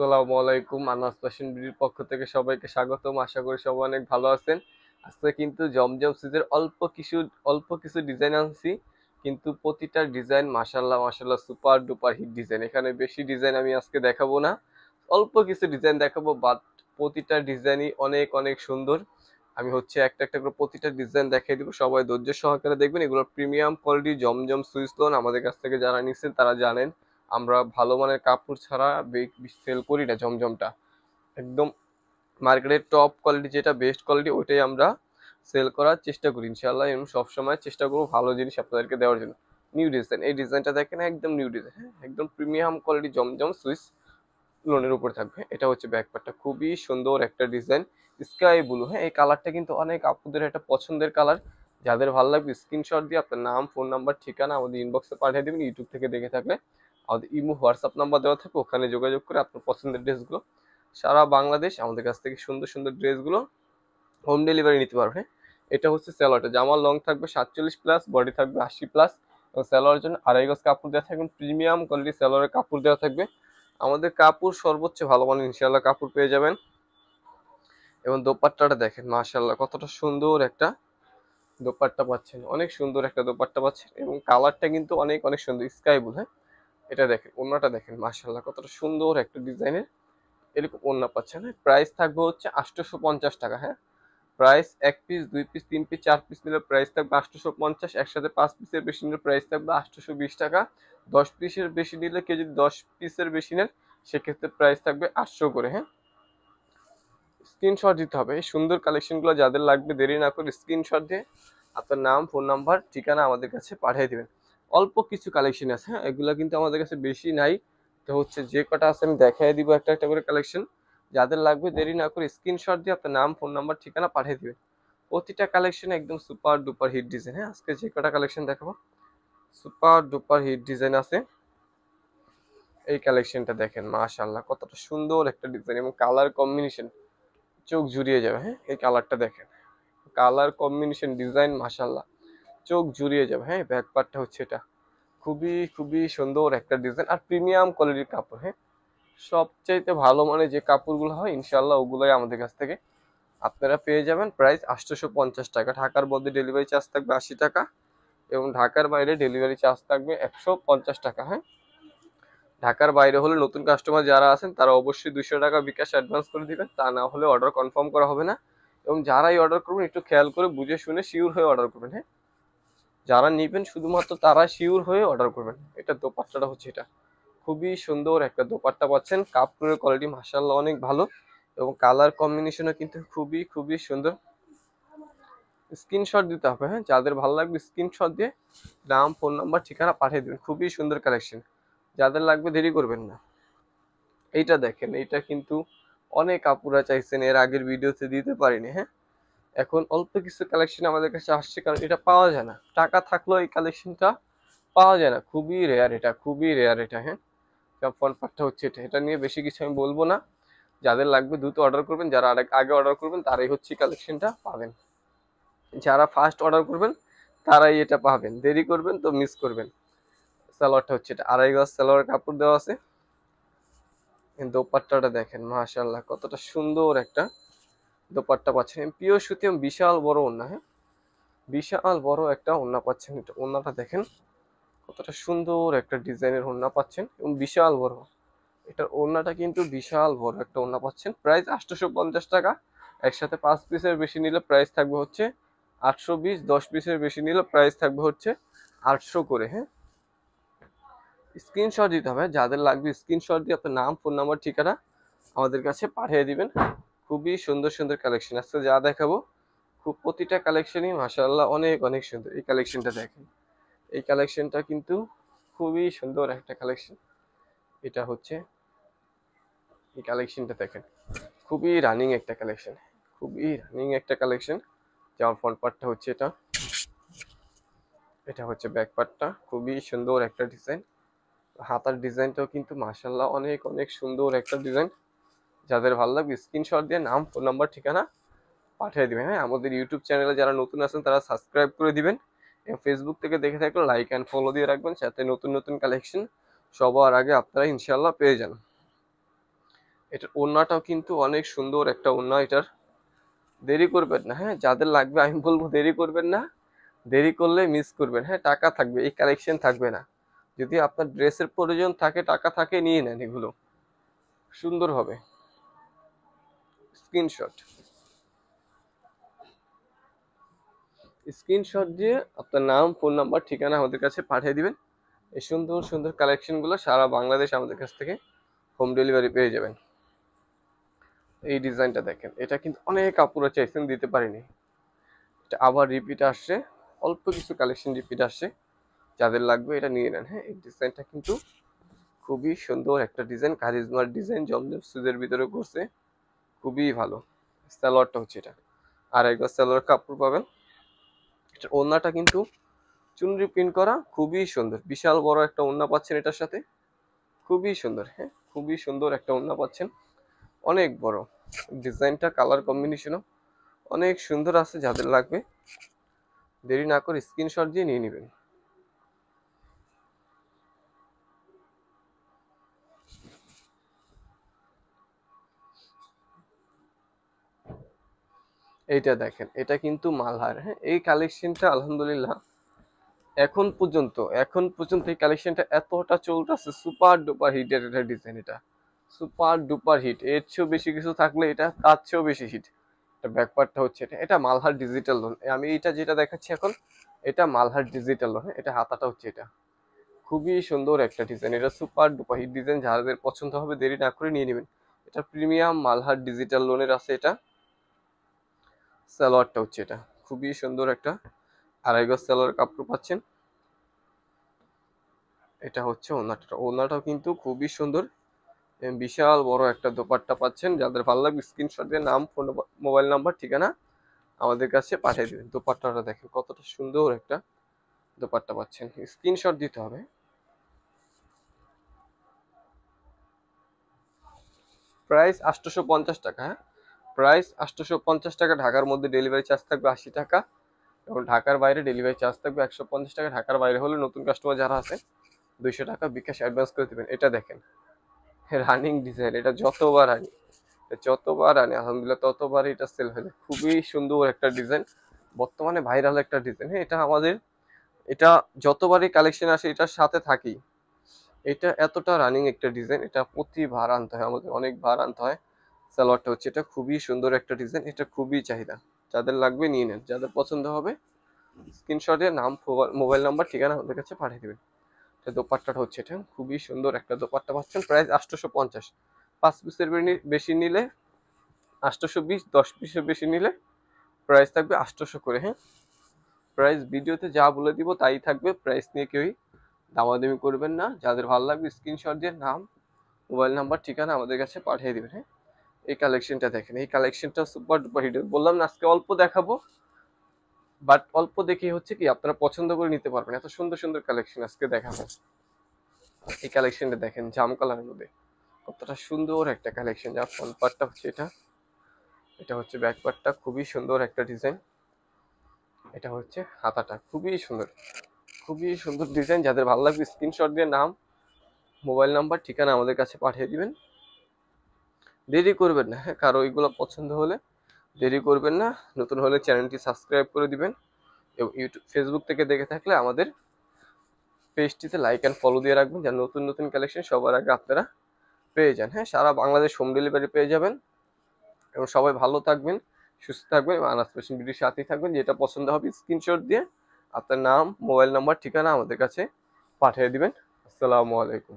আসসালামু আলাইকুম। আনাস ফ্যাশন বিডির পক্ষ থেকে সবাইকে স্বাগতম। আশা করি সবাই অনেক ভালো আছেন। আজকে কিন্তু জমজম সিজের অল্প কিছু ডিজাইন আনছি, কিন্তু প্রতিটা ডিজাইন মাশাল্লাহ মাশাল্লাহ সুপার ডুপার হিট ডিজাইন। এখানে বেশি ডিজাইন আমি আজকে দেখাবো না, অল্প কিছু ডিজাইন দেখাবো, বাট প্রতিটা ডিজাইনই অনেক অনেক সুন্দর। আমি হচ্ছে একটা একটা করে প্রতিটা ডিজাইন দেখিয়ে দিব, সবাই ধৈর্য সহকারে দেখবেন। এগুলো প্রিমিয়াম কোয়ালিটি জমজম সুইস লোন। আমাদের কাছ থেকে যারা নিচ্ছেন তারা জানেন আমরা ভালো মানের কাপড় ছাড়া সেল করি না। জমজমটা একদম মার্কেটের টপ কোয়ালিটি, যেটা বেস্ট কোয়ালিটি, ওইটাই আমরা সেল করার চেষ্টা করি ইনশাল্লাহ, এবং সবসময় চেষ্টা করবো ভালো জিনিস আপনাদেরকে দেওয়ার জন্য। নিউ ডিজাইন, এই ডিজাইনটা দেখেন, একদম নিউ ডিজাইন, হ্যাঁ একদম প্রিমিয়াম কোয়ালিটি জমজম সুইস লোনের উপর থাকবে। এটা হচ্ছে ব্যাকপার্টটা, খুবই সুন্দর একটা ডিজাইন, স্কাই ব্লু। হ্যাঁ, এই কালারটা কিন্তু অনেক আপুদের একটা পছন্দের কালার। যাদের ভালো লাগবে স্ক্রিনশট দিয়ে আপনার নাম, ফোন নাম্বার, ঠিকানা আমাদের ইনবক্সে পাঠিয়ে দেবেন। ইউটিউব থেকে দেখে থাকলে আমাদের ইমো হোয়াটসঅ্যাপ নাম্বার দেওয়া থাকবে, ওখানে যোগাযোগ করে আপনার পছন্দের ড্রেসগুলো সারা বাংলাদেশ আমাদের কাছ থেকে সুন্দর সুন্দর ড্রেসগুলো হোম ডেলিভারি নিতে পারবে। হ্যাঁ, এটা হচ্ছে স্যালোয়ারটা, জামার লং থাকবে 47+, বডি থাকবে 80+, এবং স্যালোয়ারের জন্য আড়াই গজ কাপড় দেওয়া থাকবে, প্রিমিয়াম কোয়ালিটি স্যালোয়ারের কাপড় দেওয়া থাকবে। আমাদের কাপড় সর্বোচ্চ ভালো মানের ইনশাল্লাহ কাপড় পেয়ে যাবেন। এবং দোপাট্টাটা দেখেন মাশাল্লাহ কতটা সুন্দর একটা দোপাট্টা পাচ্ছেন, অনেক সুন্দর একটা দোপাট্টা পাচ্ছেন, এবং কালারটা কিন্তু অনেক অনেক সুন্দর স্কাই ব্লু। হ্যাঁ, এটা দেখেন, ওড়নাটা দেখেন মাশাল্লাহ কতটা সুন্দর একটা ডিজাইনের এরকম ওড়না পাচ্ছেন। হ্যাঁ, প্রাইস থাকবে হচ্ছে 850 টাকা। হ্যাঁ, price 1 piece 2 piece 3 piece 4 piece নিলে প্রাইস থাকবে 850, একসাথে 5 পিসের বেশি নিলে প্রাইস থাকবে 820 টাকা। 10 পিসের বেশি নিলে, কেউ যদি 10 পিসের বেশি নেন সেক্ষেত্রে প্রাইস থাকবে 800 করে। হ্যাঁ, স্ক্রিনশট দিতে হবে। এই সুন্দর কালেকশনগুলো যাদের লাগবে দেরি না করে স্ক্রিনশট দিয়ে আপনার নাম, ফোন নাম্বার, ঠিকানা আমাদের কাছে পাঠিয়ে দিবেন। অল্প কিছু কালেকশন আছে, হ্যাঁ এগুলো কিন্তু আমাদের কাছে বেশি নাই। তো হচ্ছে যে কটা আছে আমি দেখাই দিব একটা একটা করে কালেকশন। যাদের লাগবে দেরি না করে স্ক্রিনশট দিয়ে আপনার নাম, ফোন নাম্বার, ঠিকানা পাঠিয়ে দিবেন। প্রতিটা কালেকশন একদম সুপার ডুপার হিট ডিজাইন। হ্যাঁ, আজকে যে কটা কালেকশন দেখাবো সুপার ডুপার হিট ডিজাইন আছে। এই কালেকশনটা দেখেন মাশাআল্লাহ কতটা সুন্দর একটা ডিজাইন, এবং কালার কম্বিনেশন চোখ জুড়িয়ে যাবে। হ্যাঁ, এই কালারটা দেখেন, কালার কম্বিনেশন ডিজাইন মাশাআল্লাহ চোখ জুড়িয়ে যাবে। হ্যাঁ, ব্যাক পার্টটা হচ্ছে এটা, খুবই খুবই সুন্দর একটা ডিজাইন, আর প্রিমিয়াম কোয়ালিটির কাপড়। হ্যাঁ, সবচাইতে ভালো মানে যে কাপড়গুলো হয় ইনশাল্লাহ ওগুলোই আমাদের কাছ থেকে আপনারা পেয়ে যাবেন। প্রাইস 850 টাকা। ঢাকার মধ্যে ডেলিভারি চার্জ থাকবে 80 টাকা, এবং ঢাকার বাইরে ডেলিভারি চার্জ থাকবে 150 টাকা। হ্যাঁ, ঢাকার বাইরে হলে নতুন কাস্টমার যারা আছেন তারা অবশ্যই 200 টাকা বিকাশ অ্যাডভান্স করে দিবেন, তা না হলে অর্ডার কনফার্ম করা হবে না। এবং যারাই অর্ডার করবেন একটু খেয়াল করে বুঝে শুনে শিওর হয়ে অর্ডার করবেন। হ্যাঁ, যারা নিবেন শুধুমাত্র তারা শিওর হয়ে অর্ডার করবেন। এটা দোপাট্টাটা হচ্ছে এটা, খুবই সুন্দর একটা দোপাট্টা পাচ্ছেন, কাপড়ের কোয়ালিটি মাশাআল্লাহ অনেক ভালো, এবং কালার কম্বিনেশনও কিন্তু খুবই খুবই সুন্দর। স্ক্রিনশট দিতে হবে। হ্যাঁ, যাদের ভালো লাগবে স্ক্রিনশট দিয়ে নাম, ফোন নাম্বার, ঠিকানা পাঠিয়ে দেবেন। খুবই সুন্দর কালেকশন, যাদের লাগবে দেরি করবেন না। এইটা দেখেন, এইটা কিন্তু অনেক আপুরা চাইছেন, এর আগের ভিডিওতে দিতে পারিনি। হ্যাঁ, এখন অল্প কিছু কালেকশন আমাদের কাছে আসছে, কারণ এটা পাওয়া যায় না, টাকা থাকলেও এই কালেকশনটা পাওয়া যায় না, খুবই রেয়ার, এটা খুবই রেয়ার এটা। হ্যাঁ, ফ্রন্ট পার্টটা হচ্ছে এটা, এটা নিয়ে বেশি কিছু আমি বলবো না। যাদের লাগবে দ্রুত অর্ডার করবেন, যারা আগে অর্ডার করবেন তারাই হচ্ছে কালেকশনটা পাবেন। যারা ফার্স্ট অর্ডার করবেন তারাই এটা পাবেন, দেরি করবেন তো মিস করবেন। সালোয়ারটা হচ্ছে এটা, আড়াই গজ সালোয়ার কাপড় দেওয়া আছে। দোপাট্টাটা দেখেন মাশাআল্লাহ কতটা সুন্দর একটা দোপাট্টা পাচ্ছেন, পিওর সুতি এবং বিশাল বড় ওড়না। হ্যাঁ, বিশাল বড় একটা ওড়না পাচ্ছেন। এটা ওড়নাটা দেখেন কতটা সুন্দর একটা ডিজাইনের ওড়না পাচ্ছেন, এবং বিশাল বড়। এটার ওড়নাটা কিন্তু বিশাল বড় একটা ওড়না পাচ্ছেন। প্রাইস 850 টাকা। একসাথে 5 পিসের বেশি নিলে প্রাইস থাকবে হচ্ছে 820, 10 পিসের বেশি নিলে প্রাইস থাকবে হচ্ছে 800 করে। হ্যাঁ, স্ক্রিনশট দিতে হবে, যাদের লাগবে স্ক্রিনশট দিয়ে আপনার নাম, ফোন নাম্বার, ঠিকানা আমাদের কাছে পাঠিয়ে দিবেন। খুবই সুন্দর সুন্দর কালেকশন আজকে যা দেখাবো, খুব প্রতিটা কালেকশনই মাশাআল্লাহ অনেক অনেক সুন্দর। এই কালেকশনটা দেখেন, এই কালেকশনটা কিন্তু খুবই সুন্দর একটা কালেকশন। এটা হচ্ছে এই কালেকশনটা দেখেন, খুবই রানিং একটা কালেকশন, খুবই রানিং একটা কালেকশন। যেমন ফ্রন্ট পার্টটা হচ্ছে এটা, এটা হচ্ছে ব্যাক পার্টটা, খুবই সুন্দর একটা ডিজাইন। হাতার ডিজাইনটাও কিন্তু মাশাআল্লাহ অনেক অনেক সুন্দর একটা ডিজাইন। যাদের ভালো লাগবে স্ক্রিনশট দিয়ে নাম, ফোন নাম্বার, ঠিকানা পাঠিয়ে দিবেন। হ্যাঁ, আমাদের ইউটিউব চ্যানেলে যারা নতুন আছেন তারা সাবস্ক্রাইব করে দিবেন, এবং ফেসবুক থেকে দেখে থাকলে লাইক অ্যান্ড ফলো দিয়ে রাখবেন, সাথে নতুন নতুন কালেকশন সবার আগে আপনারা ইনশাল্লাহ পেয়ে যান। এটার ওড়নাটাও কিন্তু অনেক সুন্দর একটা ওড়না। এটার দেরি করবেন না, হ্যাঁ যাদের লাগবে আমি বলবো দেরি করবেন না, দেরি করলে মিস করবেন। হ্যাঁ টাকা থাকবে, এই কালেকশন থাকবে না। যদি আপনার ড্রেসের প্রয়োজন থাকে, টাকা থাকে, নিয়ে নেন, এগুলো সুন্দর হবে। স্ক্রিনশট স্ক্রিনশট দিয়ে আপনার নাম, ফোন নাম্বার, ঠিকানা আমাদের কাছে পাঠিয়ে দিবেন। এই সুন্দর সুন্দর কালেকশনগুলো সারা বাংলাদেশ আমাদের কাছ থেকে হোম ডেলিভারি পেয়ে যাবেন। এই ডিজাইনটা দেখেন, এটা কিন্তু অনেক আপুরা চাইছেন, দিতে পারিনি। এটা আবার রিপিট আসছে, অল্প কিছু কালেকশন রিপিট আসছে, যাদের লাগবে এটা নিয়ে নেন। হ্যাঁ এই ডিজাইনটা কিন্তু খুবই সুন্দর একটা ডিজাইন, কারিজমার ডিজাইন, জমজম সুজের ভিতরে করছে, খুবই ভালো। সালোয়ারটা হচ্ছে এটা, আর একবার সালোয়ার কাপড় পাবেন। এটা ওড়নাটা কিন্তু চুনরি প্রিন্ট করা, খুবই সুন্দর, বিশাল বড় একটা ওড়না পাচ্ছেন এটার সাথে, খুবই সুন্দর। হ্যাঁ খুবই সুন্দর একটা ওড়না পাচ্ছেন, অনেক বড়। ডিজাইনটা কালার কম্বিনেশনও অনেক সুন্দর আছে, যাদের লাগবে দেরি না করে স্ক্রিনশট দিয়ে নিয়ে নেবেন। এইটা দেখেন, এটা কিন্তু মালহার। হ্যাঁ এই কালেকশনটা আলহামদুলিল্লাহ এখন পর্যন্ত এই কালেকশনটা এতটা চলতেছে, সুপার ডুপার হিটের এটা ডিজাইন, এটা সুপার ডুপার হিট। এর চেয়েও বেশি কিছু থাকলে এটা তার চেয়েও বেশি হিট। এটা ব্যাকপার্টটা হচ্ছে এটা, এটা মালহার ডিজিটাল লোন। আমি এটা যেটা দেখাচ্ছি এখন, এটা মালহার ডিজিটাল লোন। এটা হাতাটা হচ্ছে এটা, খুবই সুন্দর একটা ডিজাইন, এটা সুপার ডুপার হিট ডিজাইন, যাদের পছন্দ হবে দেরি না করে নিয়ে নেবেন। এটা প্রিমিয়াম মালহার ডিজিটাল লোনের আছে এটা। সালোয়ারটা হচ্ছে এটা, খুবই সুন্দর একটা আড়াই গজ সালোয়ার কাপড় পাচ্ছেন। এটা হচ্ছে ওড়নাটা, ওড়নাটাও কিন্তু খুবই সুন্দর, বিশাল বড় একটা দোপাট্টা পাচ্ছেন। যাদের ভালো লাগবে স্ক্রিনশট দিয়ে নাম, ফোন, মোবাইল নাম্বার, ঠিকানা আমাদের কাছে পাঠিয়ে দিবেন। দোপাট্টাটা দেখেন কতটা সুন্দর একটা দোপাট্টা পাচ্ছেন, স্ক্রিনশট দিতে হবে। প্রাইস 850 টাকা। হ্যাঁ প্রাইস 850 টাকা। ঢাকার মধ্যে ডেলিভারি চার্জ থাকবে 80 টাকা, এবং ঢাকার বাইরে ডেলিভারি চার্জ থাকবে 150 টাকা। ঢাকার বাইরে হলে নতুন কাস্টমার যারা আছে 200 টাকা বিকাশ অ্যাডভান্স করে দেবেন। এটা দেখেন রানিং ডিজাইন, এটা যতবার আনি আলহামদুলিল্লাহ ততবার এটা সেল হয়ে যায়। খুবই সুন্দর একটা ডিজাইন, বর্তমানে ভাইরাল একটা ডিজাইন। হ্যাঁ এটা আমাদের, এটা যতবারই কালেকশন আসে এটার সাথে থাকি। এটা এতটা রানিং একটা ডিজাইন, এটা প্রতিবার আনতে হয় আমাদের, অনেকবার আনতে হয়। সালোয়ারটা হচ্ছে এটা, খুবই সুন্দর একটা ডিজাইন, এটা খুবই চাহিদা। যাদের লাগবে নিয়ে নেন, যাদের পছন্দ হবে স্ক্রিনশটে নাম, মোবাইল নাম্বার, ঠিকানা আমাদের কাছে পাঠিয়ে দেবেন। দোপাট্টাটা হচ্ছে এটা, খুবই সুন্দর একটা দোপাট্টা পাচ্ছেন। প্রাইস 850। 5 পিসের বেশি নিলে 820, 10 পিসের বেশি নিলে প্রাইস থাকবে 800 করে। হ্যাঁ প্রাইস ভিডিওতে যা বলে দিব তাই থাকবে, প্রাইস নিয়ে কেউই দামাদামি করবেন না। যাদের ভালো লাগবে স্ক্রিনশট দিয়ে নাম, মোবাইল নাম্বার, ঠিকানা আমাদের কাছে পাঠিয়ে দিবেন। হ্যাঁ এই কালেকশনটা দেখেন, এই কালেকশনটা সুপার ডুপার হিট। বললাম না আজকে অল্প দেখাবো, বাট অল্প দেখে হচ্ছে কি আপনারা পছন্দ করে নিতে পারবেন, এত সুন্দর সুন্দর কালেকশন আজকে দেখাবো। এই কালেকশনটা দেখেন জাম কালারের মধ্যে, কতটা সুন্দর একটা কালেকশন। যার ফ্রন্ট পার্টটা হচ্ছে এটা, এটা হচ্ছে ব্যাক পার্টটা, খুবই সুন্দর একটা ডিজাইন। এটা হচ্ছে হাতাটা, খুবই সুন্দর, খুবই সুন্দর ডিজাইন। যাদের ভালো লাগবে স্ক্রিনশট দিয়ে নাম, মোবাইল নাম্বার, ঠিকানা আমাদের কাছে পাঠিয়ে দিবেন। দেরি করবেন না, হ্যাঁ কারো এগুলো পছন্দ হলে দেরি করবেন না। নতুন হলে চ্যানেলটি সাবস্ক্রাইব করে দিবেন, এবং ইউটিউব, ফেসবুক থেকে দেখে থাকলে আমাদের পেজটিতে লাইক অ্যান্ড ফলো দিয়ে রাখবেন, যেন নতুন নতুন কালেকশন সবার আগে আপনারা পেয়ে যান। হ্যাঁ সারা বাংলাদেশ হোম ডেলিভারি পেয়ে যাবেন। এবং সবাই ভালো থাকবেন, সুস্থ থাকবেন, এবং আনাস ফ্যাশন বিউটির সাথেই থাকবেন। যেটা পছন্দ হবে স্ক্রিনশট দিয়ে আপনার নাম, মোবাইল নাম্বার, ঠিকানা আমাদের কাছে পাঠিয়ে দিবেন। আসসালামু আলাইকুম।